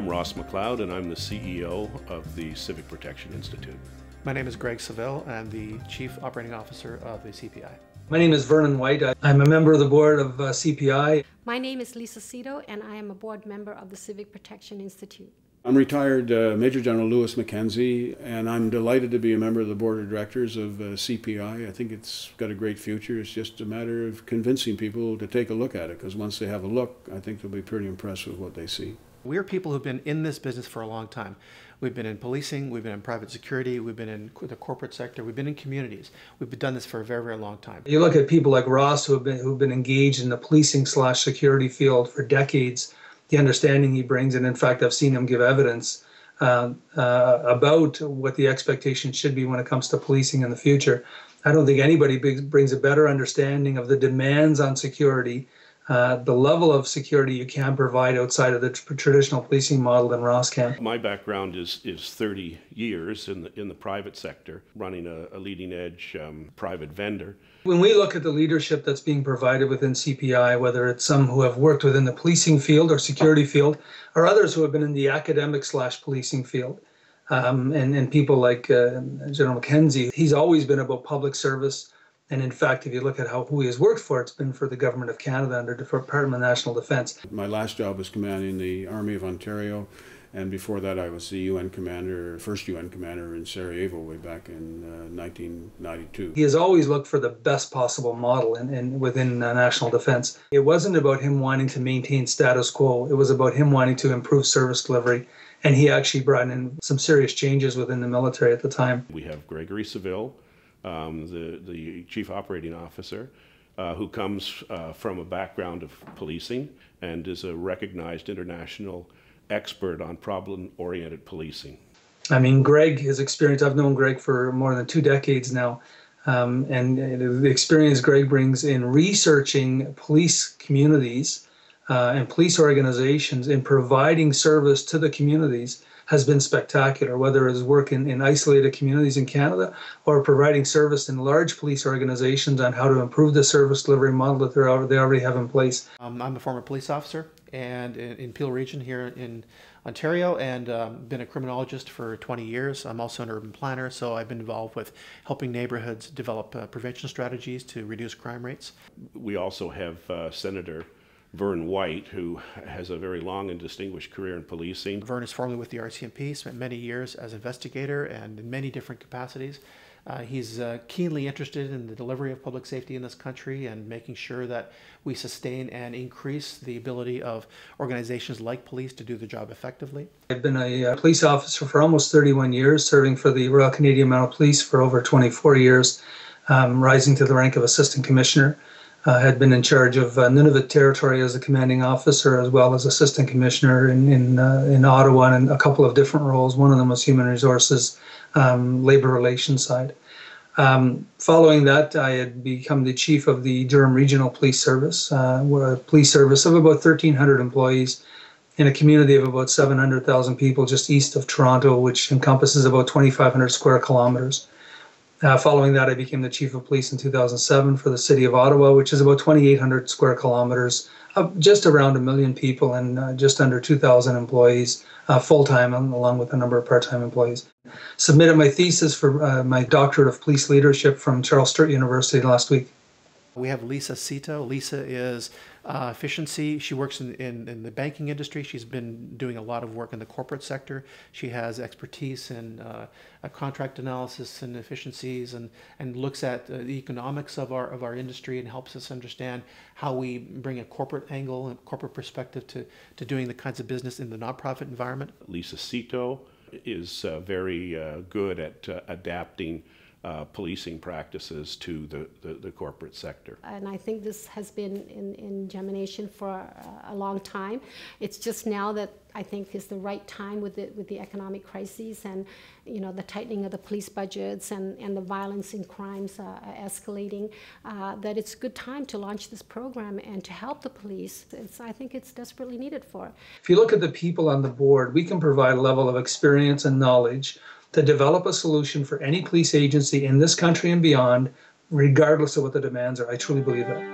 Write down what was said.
I'm Ross McLeod, and I'm the CEO of the Civic Protection Institute. My name is Greg Saville. I'm the Chief Operating Officer of the CPI. My name is Vernon White. I'm a member of the board of CPI. My name is Lisa Seeto, and I am a board member of the Civic Protection Institute. I'm retired Major General MacKenzie, and I'm delighted to be a member of the board of directors of CPI. I think it's got a great future. It's just a matter of convincing people to take a look at it, because once they have a look, I think they'll be pretty impressed with what they see. We're people who've been in this business for a long time. We've been in policing, we've been in private security, we've been in the corporate sector, we've been in communities. We've done this for a very, very long time. You look at people like Ross who've been engaged in the policing/security field for decades, the understanding he brings, and in fact I've seen him give evidence about what the expectation should be when it comes to policing in the future. I don't think anybody brings a better understanding of the demands on security, the level of security you can provide outside of the traditional policing model than Ross can. My background is 30 years in the private sector, running a leading edge private vendor. When we look at the leadership that's being provided within CPI, whether it's some who have worked within the policing field or security field, or others who have been in the academic/policing field, and people like General MacKenzie, he's always been about public service. And in fact, if you look at who he has worked for, it's been for the Government of Canada under the Department of National Defence. My last job was commanding the Army of Ontario, and before that I was the UN commander, first UN commander in Sarajevo way back in 1992. He has always looked for the best possible model within national defence. It wasn't about him wanting to maintain status quo, it was about him wanting to improve service delivery, and he actually brought in some serious changes within the military at the time. We have Gregory, Saville, the Chief Operating Officer, who comes from a background of policing and is a recognized international expert on problem-oriented policing. I mean, Greg, his experience, I've known Greg for more than 2 decades now, and the experience Greg brings in researching police communities and police organizations in providing service to the communities has been spectacular, whether it's work in isolated communities in Canada or providing service in large police organizations on how to improve the service delivery model that they already have in place. I'm a former police officer and in Peel Region here in Ontario, and been a criminologist for 20 years. I'm also an urban planner, so I've been involved with helping neighborhoods develop prevention strategies to reduce crime rates. We also have Senator Vernon White, who has a very long and distinguished career in policing. Vern is formerly with the RCMP, spent many years as investigator and in many different capacities. He's keenly interested in the delivery of public safety in this country and making sure that we sustain and increase the ability of organizations like police to do the job effectively. I've been a police officer for almost 31 years, serving for the Royal Canadian Mounted Police for over 24 years, rising to the rank of Assistant Commissioner. Had been in charge of Nunavut Territory as a commanding officer, as well as Assistant Commissioner in Ottawa, and a couple of different roles. One of them was Human Resources, Labor Relations side. Following that, I had become the chief of the Durham Regional Police Service, a police service of about 1,300 employees in a community of about 700,000 people just east of Toronto, which encompasses about 2,500 square kilometers. Following that, I became the chief of police in 2007 for the city of Ottawa, which is about 2,800 square kilometers, just around 1 million people and just under 2,000 employees, full-time, along with a number of part-time employees. Submitted my thesis for my doctorate of police leadership from Charles Sturt University last week. We have Lisa Seeto. Lisa is efficiency. She works in the banking industry. She's been doing a lot of work in the corporate sector. She has expertise in contract analysis and efficiencies, and looks at the economics of our industry and helps us understand how we bring a corporate angle and corporate perspective to doing the kinds of business in the nonprofit environment. Lisa Seeto is very good at adapting policing practices to the corporate sector. And I think this has been in germination for a long time. It's just now that I think is the right time with the economic crises and the tightening of the police budgets and the violence in crimes escalating, that it's a good time to launch this program and to help the police. I think it's desperately needed for. If you look at the people on the board, we can provide a level of experience and knowledge to develop a solution for any police agency in this country and beyond, regardless of what the demands are. I truly believe that.